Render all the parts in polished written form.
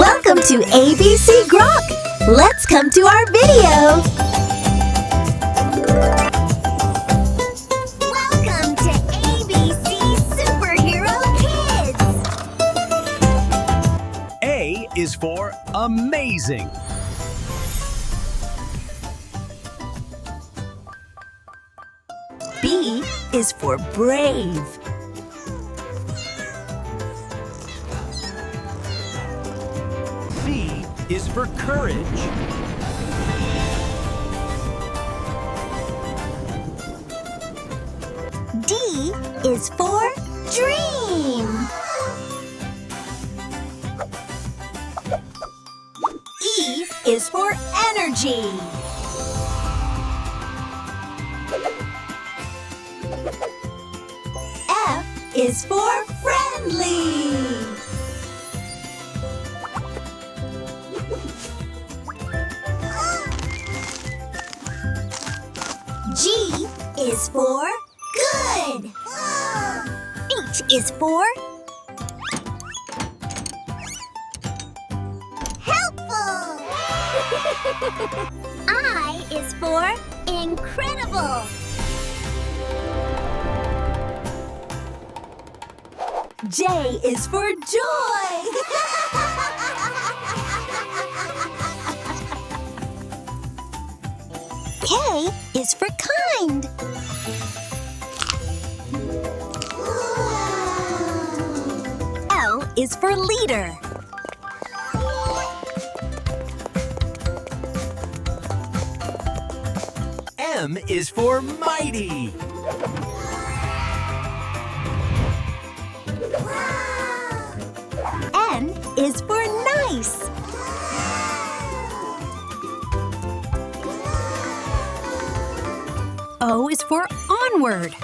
Welcome to ABC GROK! Let's come to our video! Welcome to ABC Superhero Kids! A is for amazing. B is for brave. C is for courage. D is for dream. E is for energy. F is for friendly. G is for good. H is for helpful. I is for incredible. J is for joy. K is for kind. L is for leader. M is for mighty. N is for nice. O is for onward.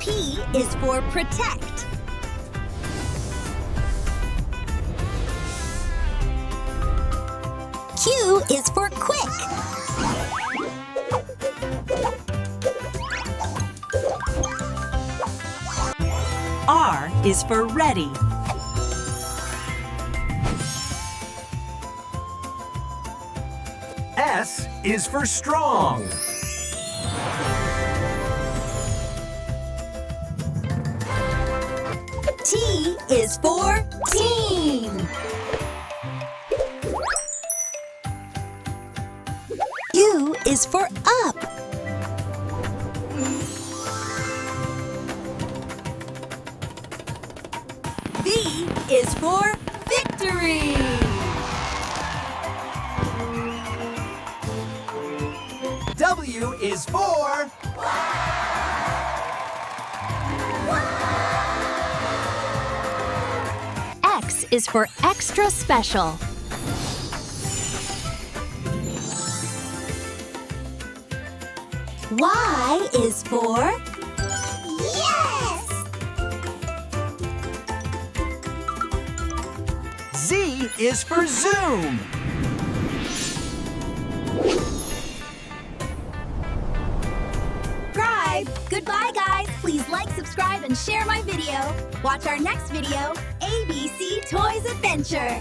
P is for protect. Q is for quick. R is for ready. S is for strong. T is for team. U is for up. V is for victory. W is for X is for extra special. Y is for yes! Z is for zoom. Goodbye, guys. Please like, subscribe, and share my video. Watch our next video, ABC Toys Adventure.